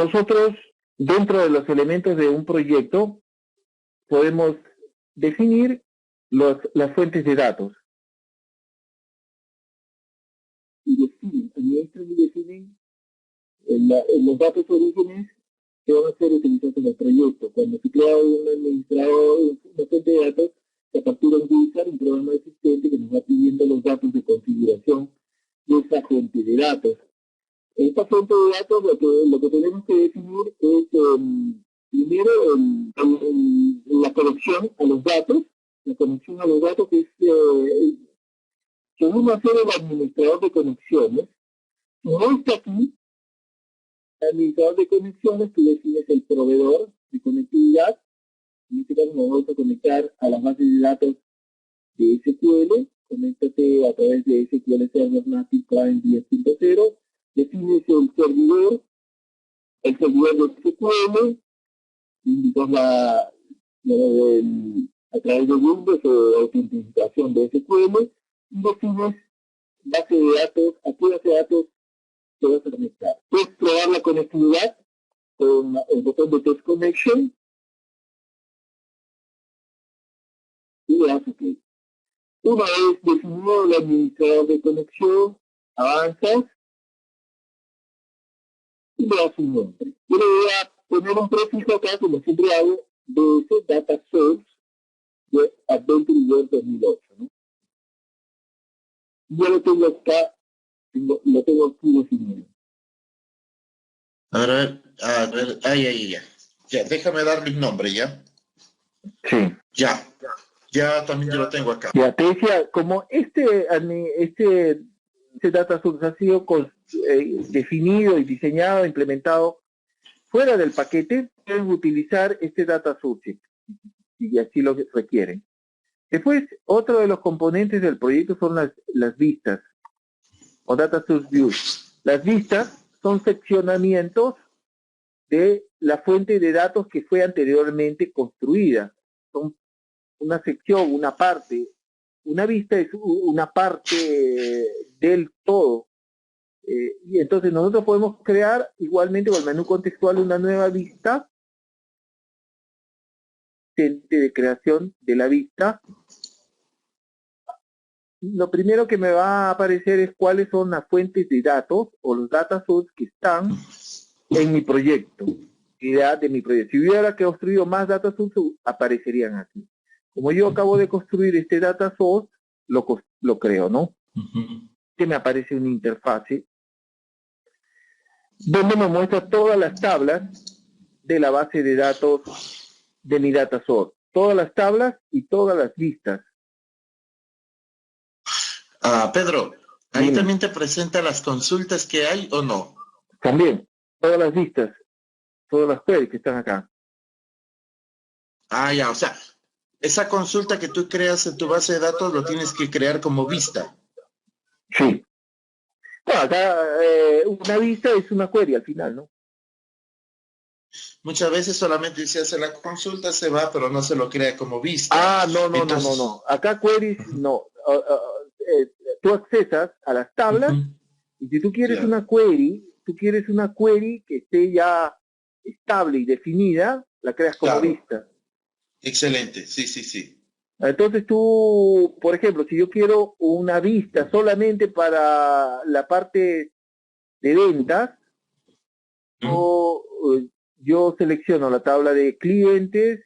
nosotros, dentro de los elementos de un proyecto, podemos definir las fuentes de datos. Y definen los datos orígenes que van a ser utilizados en el proyecto. Cuando se crea un administrador, una fuente de datos, se captura un wizard, un programa existente que nos va pidiendo los datos de configuración de esa fuente de datos. Esta fuente de datos lo que tenemos que definir es primero la conexión a los datos. La conexión a los datos es que uno hacer el administrador de conexiones. Si no está aquí, el administrador de conexiones, tú defines el proveedor de conectividad. En este caso nos vamos a conectar a las bases de datos de SQL. Conéctate a través de SQL Server Native Client 10.0. Defines el servidor de SQL, indicas a través de Windows o autenticación de SQL, y defines base de datos, a qué base de datos te vas a conectar. Puedes probar la conectividad con el botón de Test Connection y le das OK. Una vez definido el administrador de conexión, avanzas y le das un nombre. Yo le voy a poner un prefijo acá, como siempre hago, de ese Data Source de Adventure Web 2008, ¿no? Yo lo tengo acá, lo tengo aquí definido. A ver, ya, déjame darle un nombre, ¿ya? Sí. Ya también yo lo tengo acá. Ya, te decía, como este Data Source ha sido definido y diseñado, implementado fuera del paquete, pueden utilizar este Data Source, y así lo requieren. Después, otro de los componentes del proyecto son las vistas, o Data Source Views. Las vistas son seccionamientos de la fuente de datos que fue anteriormente construida. Son una sección, una parte. Una vista es una parte del todo. Y entonces nosotros podemos crear igualmente con el menú contextual una nueva vista de creación de la vista. Lo primero que me va a aparecer es cuáles son las fuentes de datos o los data sources que están en mi proyecto, idea de mi proyecto. Si hubiera construido más data sources, aparecerían aquí. Como yo acabo de construir este data source, lo creo, ¿no? Que me aparece una interfase donde me muestra todas las tablas de la base de datos de mi data source. Todas las tablas y todas las vistas. Pedro, ¿ahí también te presenta las consultas que hay o no? También, todas las vistas, todas las queries que están acá. Ya, o sea, esa consulta que tú creas en tu base de datos lo tienes que crear como vista. Sí. Bueno, acá una vista es una query al final, ¿no? Muchas veces solamente se hace la consulta, se va, pero no se lo crea como vista. No. Acá queries, no. Tú accesas a las tablas y si tú quieres una query que esté ya estable y definida, la creas como vista. Excelente, sí. Entonces tú, por ejemplo, si yo quiero una vista solamente para la parte de ventas, yo selecciono la tabla de clientes,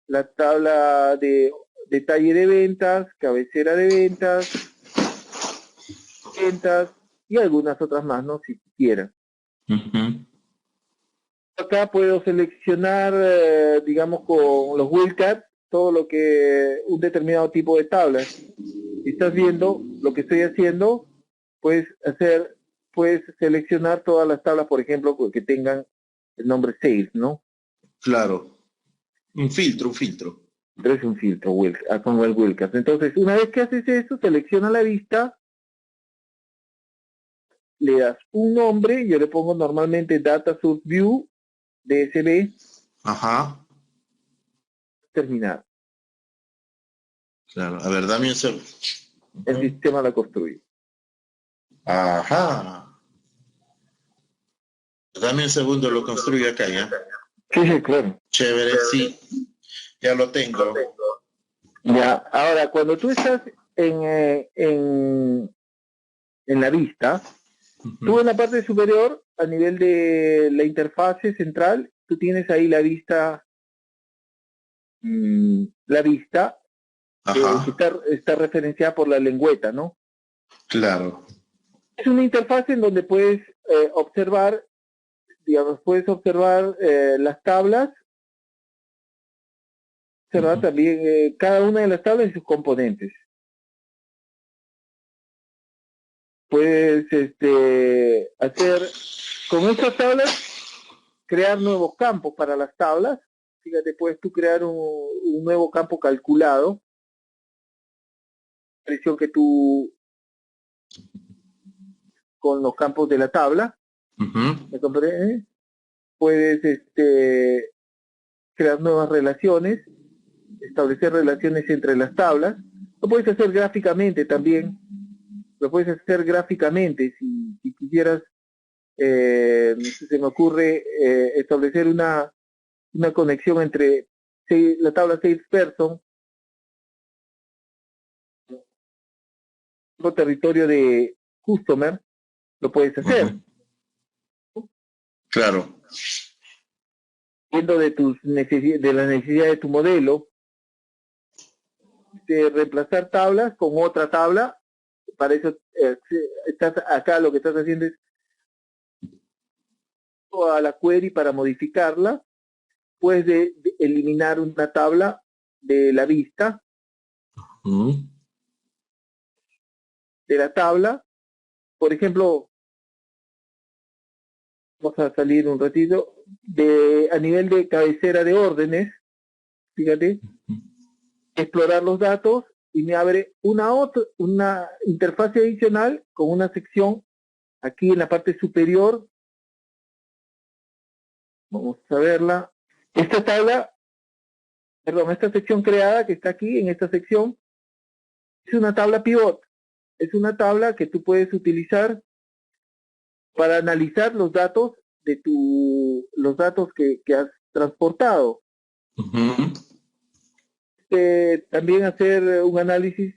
la tabla de detalle de ventas, cabecera de ventas y algunas otras más, ¿no? Si quieran. Acá puedo seleccionar, digamos, con los wildcards, todo lo que un determinado tipo de tablas. Si estás viendo lo que estoy haciendo, puedes seleccionar todas las tablas, por ejemplo, que tengan el nombre sales, ¿no? Claro. Un filtro. Es un filtro con el wildcard. Entonces, una vez que haces eso, selecciona la vista, le das un nombre, yo le pongo normalmente Data Source View, DSV. Terminar. Claro, a ver, dame un segundo. El sistema lo construye. Dame un segundo, lo construyo acá, ¿ya? Sí, sí, claro. Chévere, sí, ya lo tengo. Ya, ahora, cuando tú estás en la vista, tú en la parte superior, a nivel de la interfase central, tú tienes ahí la vista que Ajá, está referenciada por la lengüeta, ¿no? claro. Es una interfase en donde puedes observar, digamos, las tablas, observar también cada una de las tablas y sus componentes. Puedes hacer con estas tablas, crear nuevos campos para las tablas. Fíjate, puedes tú crear un nuevo campo calculado, presión que tú con los campos de la tabla. ¿Me comprendes? Puedes crear nuevas relaciones, establecer relaciones entre las tablas. Lo puedes hacer gráficamente también. Lo puedes hacer gráficamente si quisieras. Se me ocurre establecer una conexión entre la tabla salesperson con territorio de customer, lo puedes hacer. Claro. Dependiendo de la necesidad de tu modelo, de reemplazar tablas con otra tabla. Para eso estás acá, lo que estás haciendo es a la query para modificarla. Puedes de eliminar una tabla de la vista de la tabla. Por ejemplo, vamos a salir un ratito a nivel de cabecera de órdenes. Fíjate, explorar los datos y me abre una interfaz adicional con una sección aquí en la parte superior. Vamos a verla. Esta sección creada que está aquí en esta sección es una tabla pivot. Es una tabla que tú puedes utilizar para analizar los datos que has transportado. También hacer un análisis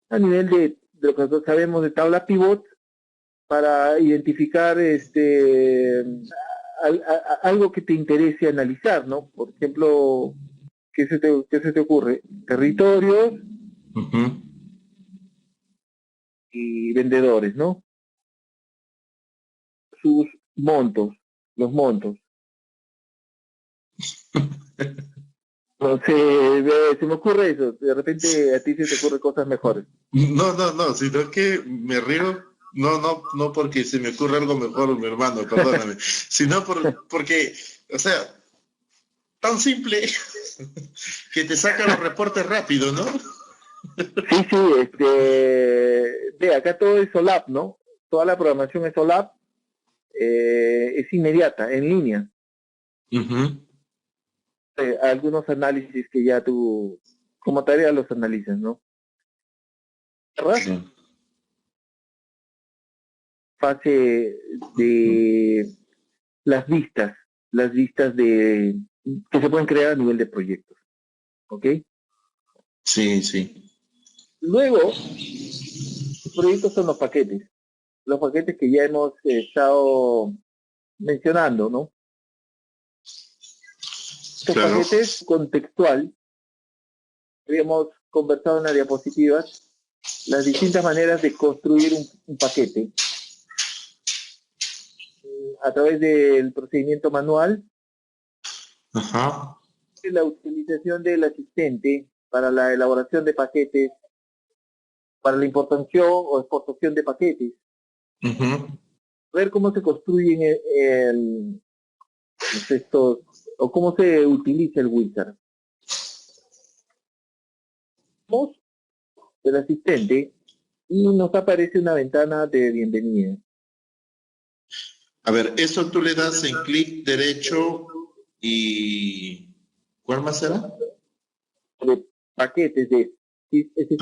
a nivel de lo que nosotros sabemos de tabla pivot para identificar algo que te interese analizar, ¿no? Por ejemplo, ¿qué se te ocurre? Territorios y vendedores, ¿no? Sus montos, los montos. No sé, se me ocurre eso. De repente a ti se te ocurren cosas mejores. No, sino que me río, no porque se me ocurra algo mejor, mi hermano, perdóname, sino porque, o sea, tan simple que te saca los reportes rápido, ¿no? Sí, ve, acá todo es OLAP, ¿no? Toda la programación es OLAP, es inmediata, en línea. Algunos análisis que ya tú, como tarea, los analizas, ¿no? ¿Verdad? Sí. Fase de las vistas que se pueden crear a nivel de proyectos, ¿ok? Sí. Luego, los proyectos son los paquetes que ya hemos estado mencionando, ¿no? Estos paquetes contextual, habíamos conversado en las diapositivas, las distintas maneras de construir un paquete a través del procedimiento manual, la utilización del asistente para la elaboración de paquetes, para la importación o exportación de paquetes, ver cómo se construyen estos, o cómo se utiliza el wizard. El asistente y nos aparece una ventana de bienvenida. A ver, eso tú le das en clic derecho y... ¿Cuál más será? De paquetes de... Es decir,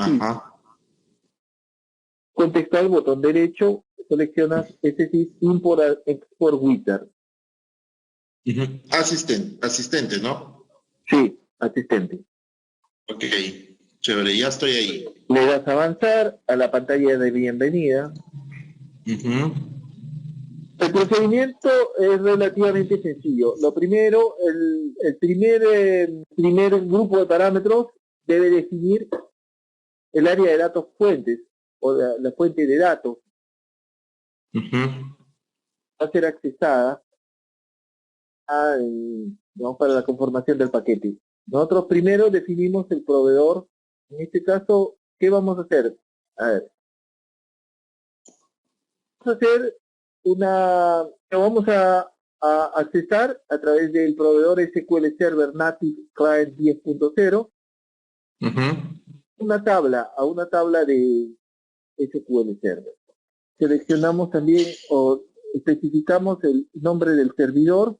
contextual, botón derecho, seleccionas SSIS Import Export Wizard. Asistente, ¿no? Sí, asistente. Ok, chévere, ya estoy ahí. Le das a avanzar a la pantalla de bienvenida. El procedimiento es relativamente sencillo. Lo primero, el primer grupo de parámetros debe definir el área de datos fuentes o la fuente de datos. Va a ser accesada para la conformación del paquete. Nosotros primero definimos el proveedor. En este caso, ¿qué vamos a hacer? A ver. Vamos a hacer vamos a accesar a través del proveedor SQL Server Native Client 10.0 a una tabla de SQL Server. Seleccionamos también o especificamos el nombre del servidor.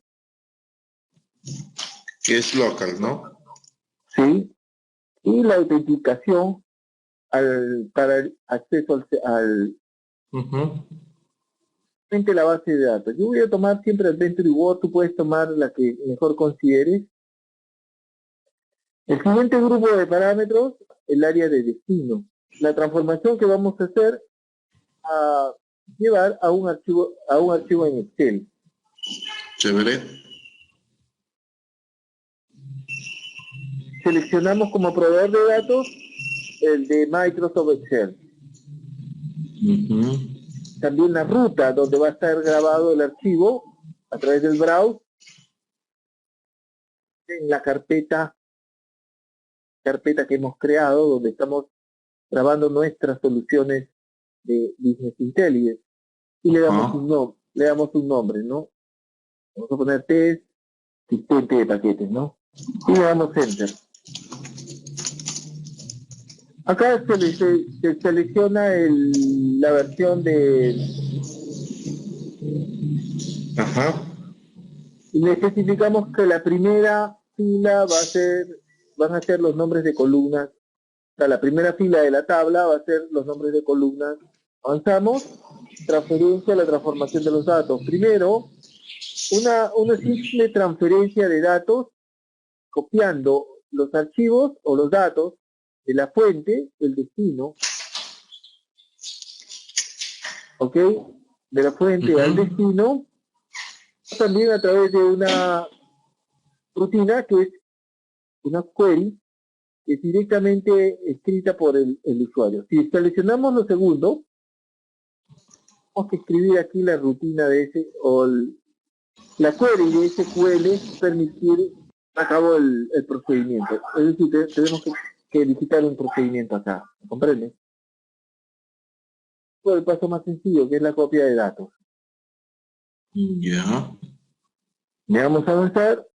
Que es local, ¿no? Sí. Y la autenticación para el acceso al la base de datos. Yo voy a tomar siempre Adventure Word, tú puedes tomar la que mejor consideres. El siguiente grupo de parámetros, el área de destino. La transformación que vamos a hacer a llevar a un archivo en Excel. Chévere. Seleccionamos como proveedor de datos el de Microsoft Excel. También la ruta donde va a estar grabado el archivo a través del browser en la carpeta que hemos creado, donde estamos grabando nuestras soluciones de Business Intelligence. Y le damos un nombre, ¿no? Vamos a poner test, asistente de paquetes, ¿no? Y le damos Enter. Acá se selecciona la versión de... Y le especificamos que la primera fila van a ser los nombres de columnas. O sea, la primera fila de la tabla va a ser los nombres de columnas. Avanzamos. Transferencia a la transformación de los datos. Primero, una simple transferencia de datos copiando los archivos o los datos de la fuente, el destino, ¿ok? De la fuente al destino, también a través de una rutina que es una query, que es directamente escrita por el usuario. Si seleccionamos lo segundo, tenemos que escribir aquí la rutina de la query de SQL, permitir a cabo el procedimiento. Es decir, tenemos que visitar un procedimiento acá, ¿comprende? El paso más sencillo, que es la copia de datos. Ya. Le vamos a avanzar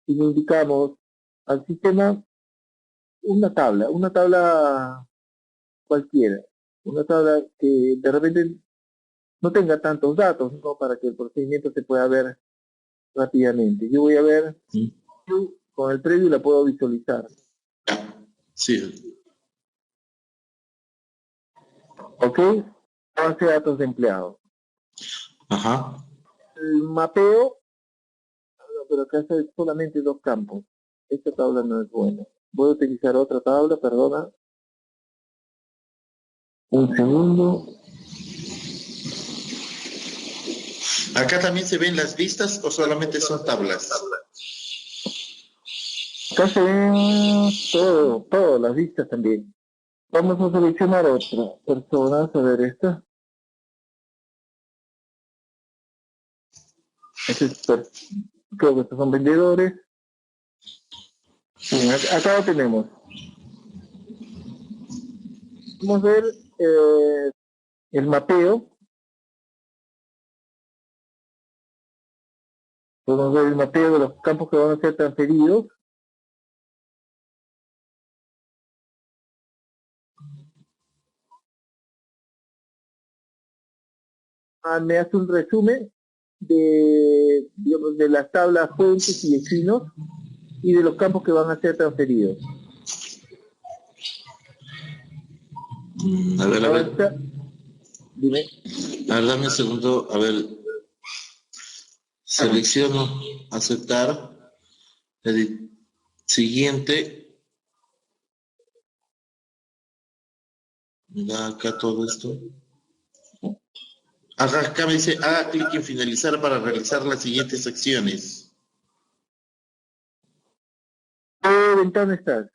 y le indicamos al sistema una tabla cualquiera, una tabla que de repente no tenga tantos datos, ¿no? Para que el procedimiento se pueda ver rápidamente. Yo voy a ver, con el preview la puedo visualizar. Sí. ¿Ok? Base de datos de empleados. El mapeo, pero acá hay solamente 2 campos. Esta tabla no es buena. Voy a utilizar otra tabla, perdona. Un segundo. ¿Acá también se ven las vistas o solamente son tablas? Acá se ven todo, las vistas también. Vamos a seleccionar otra persona, a ver esta. Creo que estos son vendedores. Bien, acá lo tenemos. Vamos a ver el mapeo. Vamos a ver el mapeo de los campos que van a ser transferidos. Me hace un resumen de las tablas fuentes y destinos y de los campos que van a ser transferidos. A ver. Dime. A ver, dame un segundo. A ver, selecciono aceptar. Siguiente. Me da acá todo esto. Acá me dice, haga clic en finalizar para realizar las siguientes acciones. ¿Qué ventana estás?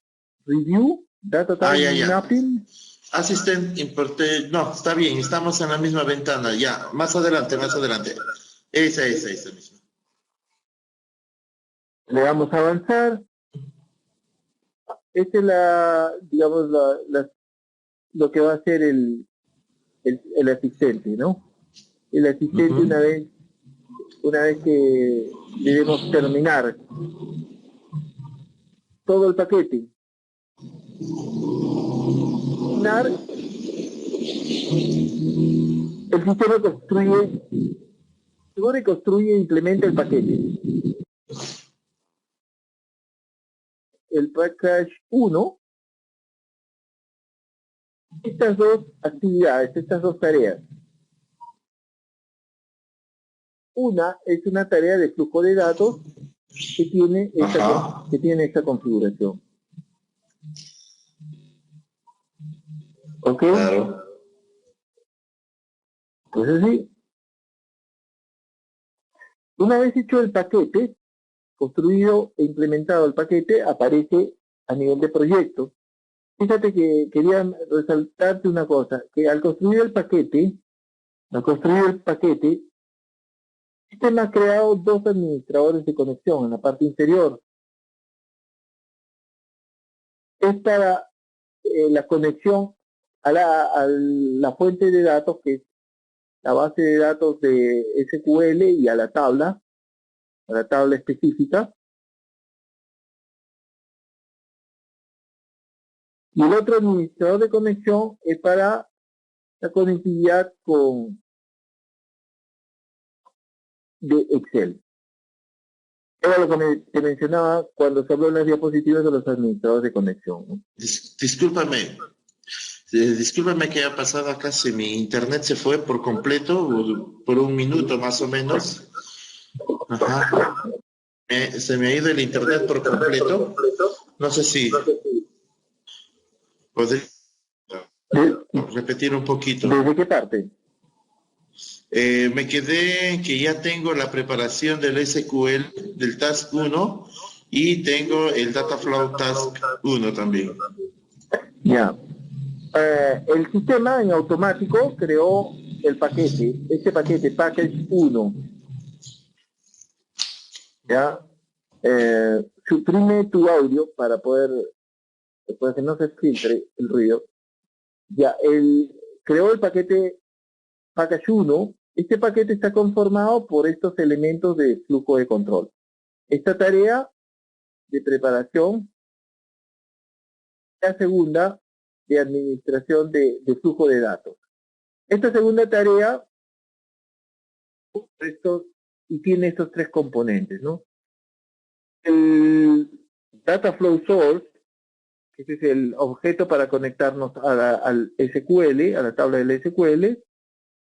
Review, Data Time Ya. Mapping. Assistant importé. No, está bien, estamos en la misma ventana. Ya, más adelante. Esa misma. Le damos a avanzar. Esta es digamos, lo que va a hacer el asistente, ¿no? El asistente una vez que debemos terminar todo el paquete, el sistema construye e implementa el paquete. El package 1, estas dos actividades, estas dos tareas. Una es una tarea de flujo de datos que tiene esta configuración. ¿Ok? Claro. Entonces sí. Una vez hecho el paquete, construido e implementado el paquete, aparece a nivel de proyecto. Fíjate que quería resaltarte una cosa, que al construir el paquete, el sistema ha creado dos administradores de conexión en la parte inferior. Es para la conexión a la fuente de datos, que es la base de datos de SQL, y a la tabla específica. Y el otro administrador de conexión es para la conectividad de Excel. Era lo que te mencionaba cuando se habló en las diapositivas de los administradores de conexión, ¿no? Discúlpame que haya pasado acá, si mi internet se fue por completo, por un minuto más o menos. Ajá. Se me ha ido el internet por completo. No sé si podría repetir un poquito. ¿Desde qué parte? Me quedé en que ya tengo la preparación del SQL, del Task 1, y tengo el Dataflow Task 1 también. Ya. El sistema en automático creó este paquete, Package 1. ¿Ya? Suprime tu audio para que no se filtre el ruido. Ya, creó el paquete Package 1. Este paquete está conformado por estos elementos de flujo de control. Esta tarea de preparación, la segunda de administración de flujo de datos. Esta segunda tarea tiene estos tres componentes, ¿no? El Data Flow Source, que es el objeto para conectarnos al SQL, a la tabla del SQL,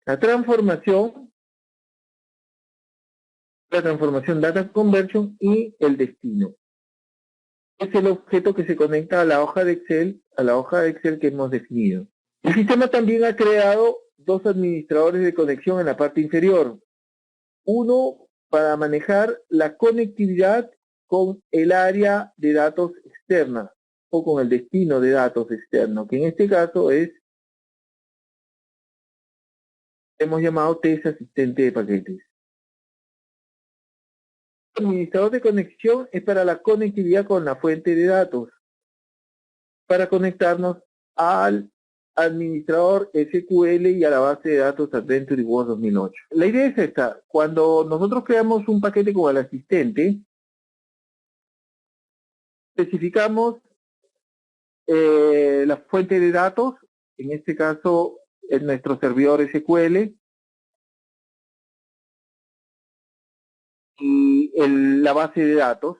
la transformación Data Conversion y el destino. Es el objeto que se conecta a la hoja de Excel, que hemos definido. El sistema también ha creado dos administradores de conexión en la parte inferior. Uno para manejar la conectividad con el área de datos externa o con el destino de datos externo, que en este caso hemos llamado TES asistente de paquetes. El administrador de conexión es para la conectividad con la fuente de datos, para conectarnos al administrador SQL y a la base de datos Adventure Word 2008. La idea es esta: cuando nosotros creamos un paquete con el asistente, especificamos la fuente de datos, en este caso es nuestro servidor SQL, y la base de datos,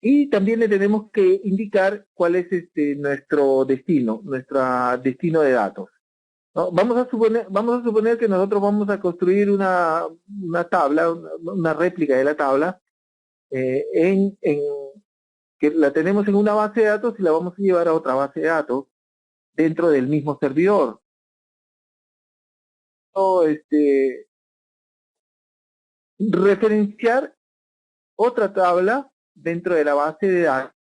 y también le tenemos que indicar cuál es nuestro destino de datos. ¿no? Vamos a suponer que nosotros vamos a construir una tabla, una réplica de la tabla, que la tenemos en una base de datos y la vamos a llevar a otra base de datos dentro del mismo servidor. O referenciar otra tabla dentro de la base de datos,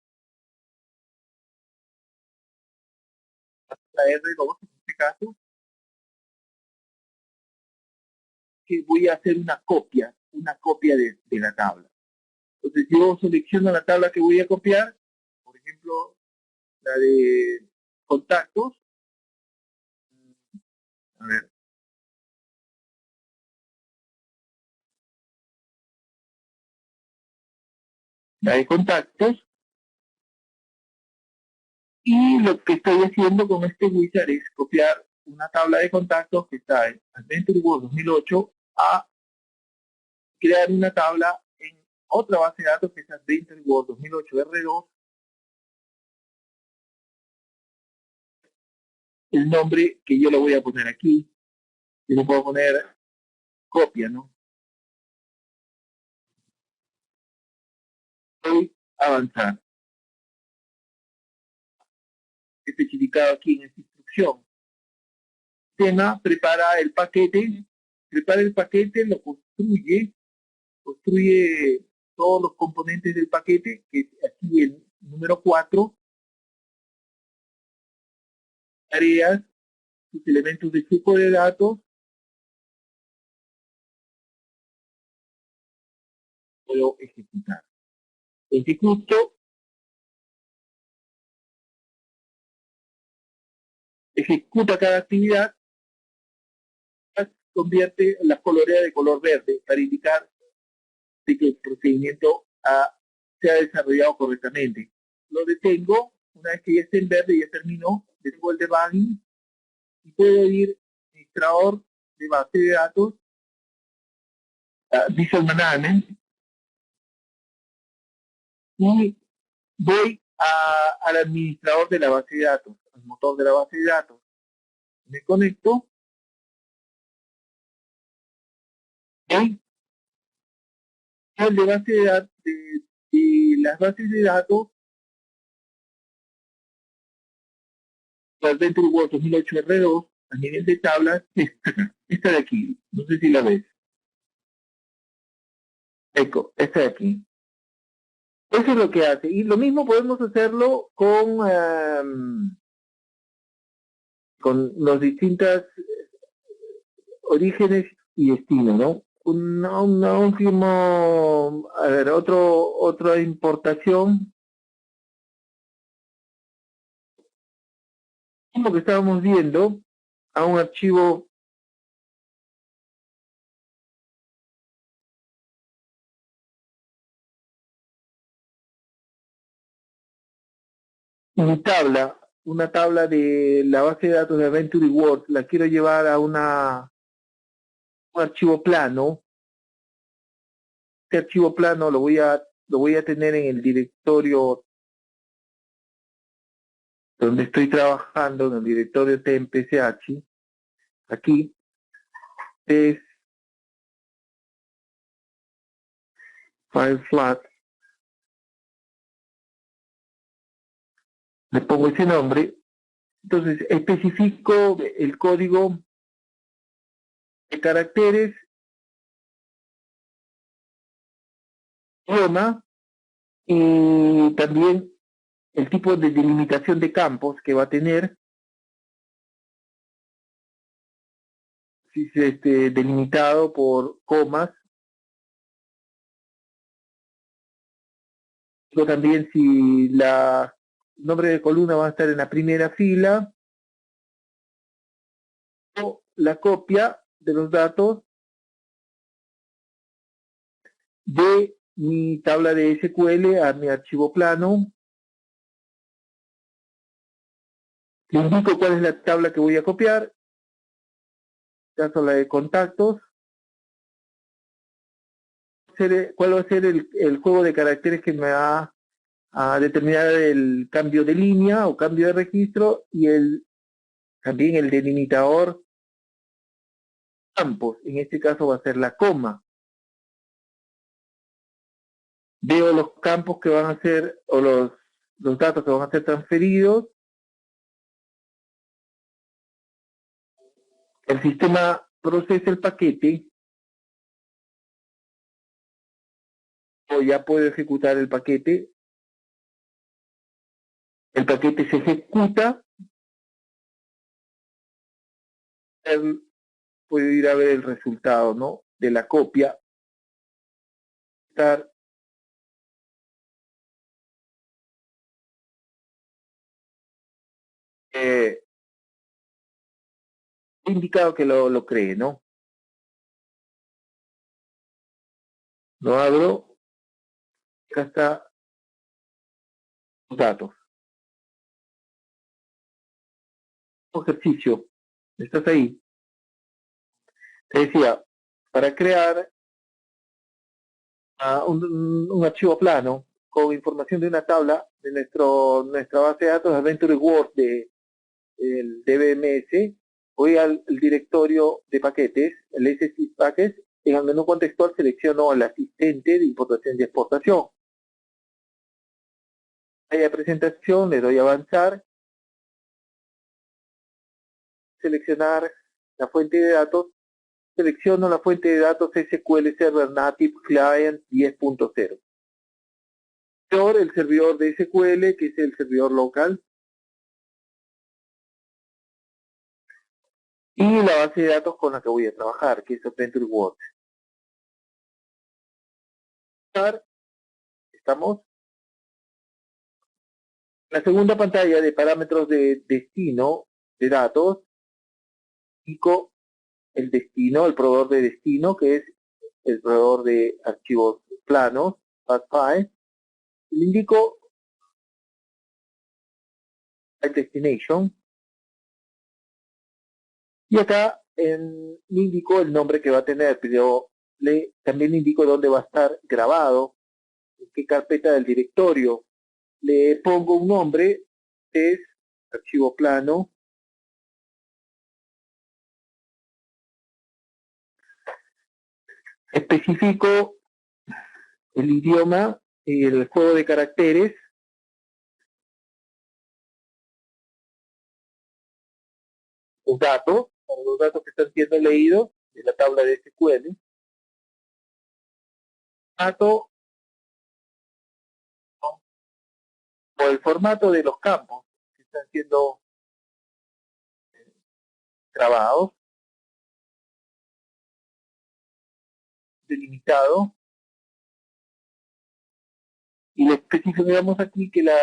la R2 en este caso, que voy a hacer una copia de la tabla. Entonces yo selecciono la tabla que voy a copiar, por ejemplo, la de contactos. A ver, la de contactos. Y lo que estoy haciendo con este wizard es copiar una tabla de contactos que está en Adventure World 2008 a crear una tabla en otra base de datos que es Adventure World 2008 R2. El nombre que yo lo voy a poner aquí, yo le puedo poner copia, ¿no? Voy a avanzar. Especificado aquí en esta instrucción. Tema prepara el paquete, lo construye todos los componentes del paquete, que es aquí el número 4, tareas, sus elementos de flujo de datos, puedo ejecutar. Ejecuta cada actividad, convierte las coloreas de color verde para indicar de que el procedimiento se ha desarrollado correctamente. Lo detengo, una vez que ya esté en verde, ya terminó, detengo el debugging y puedo ir administrador de base de datos, Visual Management, y voy al administrador de la base de datos, al motor de la base de datos. Me conecto, y el de base de datos, de las bases de datos, Adventure World 2008 R2, a nivel de tablas, esta de aquí, no sé si la ves. Esta de aquí. Eso es lo que hace. Y lo mismo podemos hacerlo con los distintos orígenes y destino, ¿no? Una último, a ver, otra importación. Como que estábamos viendo a un archivo una tabla de la base de datos de Adventure World, la quiero llevar a un archivo plano. Este archivo plano lo voy a tener en el directorio donde estoy trabajando, en el directorio tmpsh. Aquí es FileFlat. Le pongo ese nombre. Entonces especifico el código de caracteres, idioma, y también el tipo de delimitación de campos que va a tener. Si es delimitado por comas. Pero también si el nombre de columna va a estar en la primera fila, o la copia de los datos de mi tabla de SQL a mi archivo plano. Le indico cuál es la tabla que voy a copiar, en caso la de contactos. ¿Cuál va a ser el juego de caracteres que me va a determinar el cambio de línea o cambio de registro y el también el delimitador campos, en este caso va a ser la coma. Veo los campos que van a ser, o los datos que van a ser transferidos. El sistema procesa el paquete, o ya puedo ejecutar el paquete. El paquete se ejecuta. Puedo ir a ver el resultado, ¿no? De la copia. Estar indicado que lo cree, ¿no? Lo abro. Acá está los datos. Ejercicio. Estás ahí. Te decía, para crear un archivo plano con información de una tabla de nuestra base de datos Adventure Word del DBMS, voy al directorio de paquetes, el SSIS Packets, en el menú contextual selecciono al asistente de importación y exportación. Ahí a presentación, le doy a avanzar, seleccionar la fuente de datos, selecciono la fuente de datos SQL Server Native Client 10.0. El servidor de SQL, que es el servidor local, y la base de datos con la que voy a trabajar, que es Adventure Word. Estamos en la segunda pantalla de parámetros de destino de datos. Indico el destino, el proveedor de destino, que es el proveedor de archivos planos, FATFile. Le indico el destination. Y acá le indico el nombre que va a tener, pero también le indico dónde va a estar grabado, en qué carpeta del directorio. Le pongo un nombre, es archivo plano. Especifico el idioma y el juego de caracteres. Los datos, para los datos que están siendo leídos de la tabla de SQL. Dato o el formato de los campos que están siendo grabados, delimitado, y le especificamos aquí que los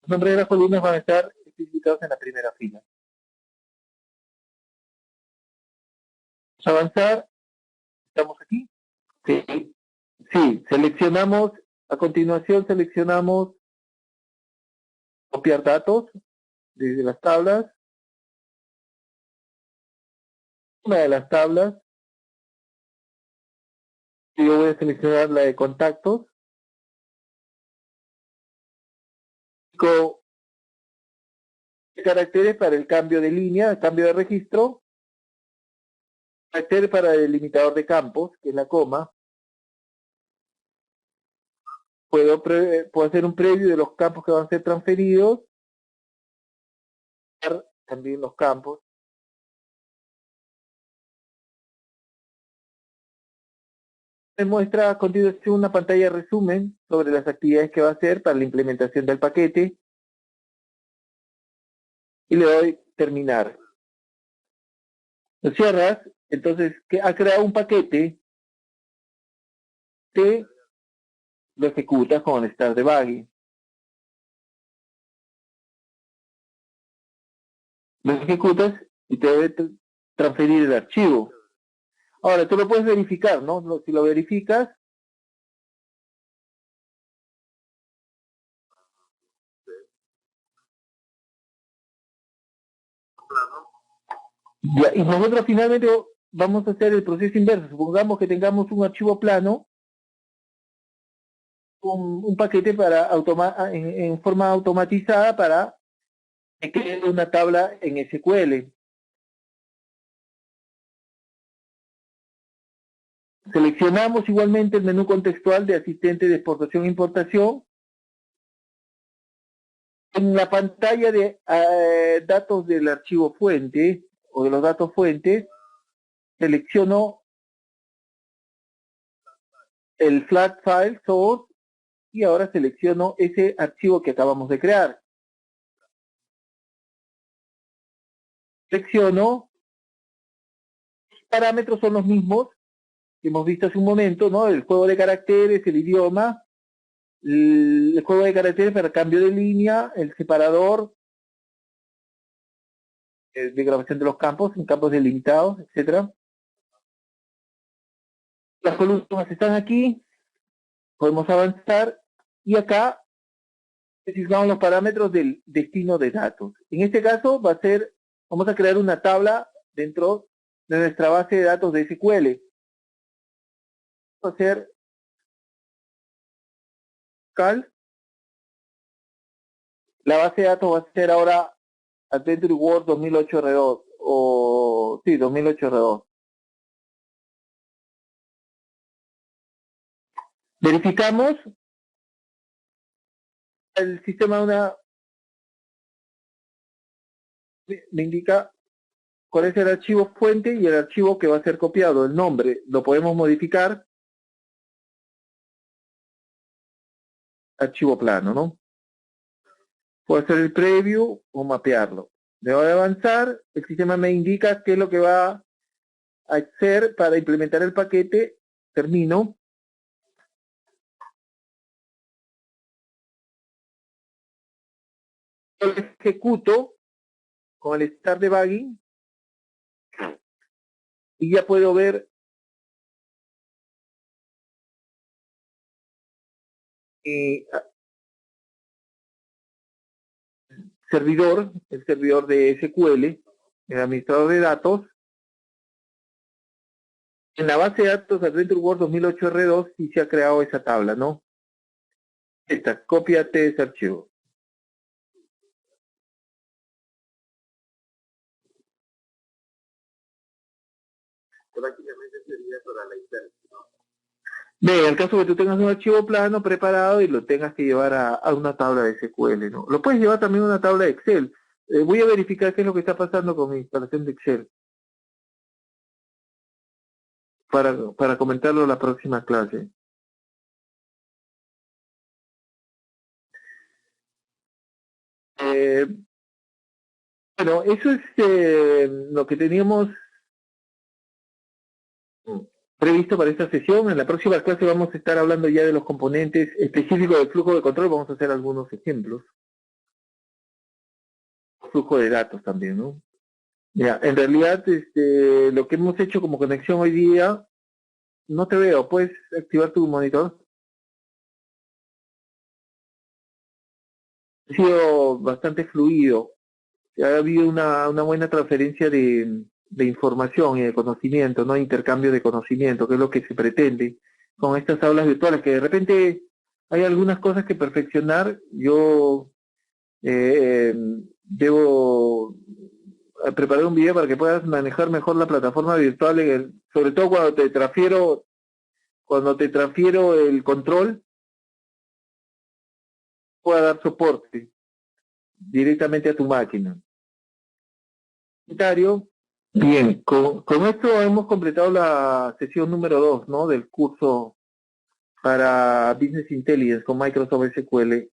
nombres de las columnas van a estar especificados en la primera fila. Vamos a avanzar. ¿Estamos aquí? Sí, seleccionamos, a continuación seleccionamos copiar datos desde las tablas. Una de las tablas, yo voy a seleccionar la de contactos. Con caracteres para el cambio de línea, cambio de registro. Caracteres para el delimitador de campos, que es la coma. Puedo hacer un preview de los campos que van a ser transferidos. También los campos. Me muestra a continuación una pantalla de resumen sobre las actividades que va a hacer para la implementación del paquete. Y le doy terminar. Lo cierras, entonces ha creado un paquete que lo ejecutas con el start debugging. Lo ejecutas y te debe transferir el archivo. Ahora, tú lo puedes verificar, ¿no? Si lo verificas, y nosotros finalmente vamos a hacer el proceso inverso. Supongamos que tengamos un archivo plano, un paquete para en forma automatizada para que quede una tabla en SQL. Seleccionamos igualmente el menú contextual de asistente de exportación e importación. En la pantalla de datos del archivo fuente o de los datos fuentes, selecciono el flat file source y ahora selecciono ese archivo que acabamos de crear. Selecciono, los parámetros son los mismos que hemos visto hace un momento, ¿no? El juego de caracteres, el idioma, el juego de caracteres para cambio de línea, el separador de grabación de los campos, en campos delimitados, etcétera. Las columnas están aquí, podemos avanzar y acá especificamos los parámetros del destino de datos. En este caso vamos a crear una tabla dentro de nuestra base de datos de SQL. Vamos a hacer cal. La base de datos va a ser ahora Adventure World 2008 R2 o sí, 2008 R2. Verificamos el sistema me indica cuál es el archivo fuente y el archivo que va a ser copiado. El nombre lo podemos modificar. Archivo plano, ¿no? Puedo hacer el preview o mapearlo. Debo de avanzar, el sistema me indica qué es lo que va a hacer para implementar el paquete. Termino. Lo ejecuto con el start debugging y ya puedo ver el servidor de SQL, el administrador de datos. En la base de datos Adventure World 2008 R2 sí se ha creado esa tabla, ¿no? Esta, cópiate ese archivo. Prácticamente sería para la interna, ¿no? Ve, en el caso que tú tengas un archivo plano preparado y lo tengas que llevar a una tabla de SQL, ¿no? Lo puedes llevar también a una tabla de Excel. Voy a verificar qué es lo que está pasando con mi instalación de Excel para comentarlo en la próxima clase. Bueno, eso es lo que teníamos previsto para esta sesión. En la próxima clase vamos a estar hablando ya de los componentes específicos del flujo de control. Vamos a hacer algunos ejemplos. Flujo de datos también, ¿no? Ya, en realidad, lo que hemos hecho como conexión hoy día, no te veo. ¿Puedes activar tu monitor? Ha sido bastante fluido. Ha habido una buena transferencia de información y de conocimiento, ¿no? Intercambio de conocimiento, que es lo que se pretende con estas aulas virtuales, que de repente hay algunas cosas que perfeccionar. Yo debo preparar un video para que puedas manejar mejor la plataforma virtual, sobre todo cuando te transfiero el control, pueda dar soporte directamente a tu máquina. Bien, con esto hemos completado la sesión número 2, ¿no? Del curso para Business Intelligence con Microsoft SQL.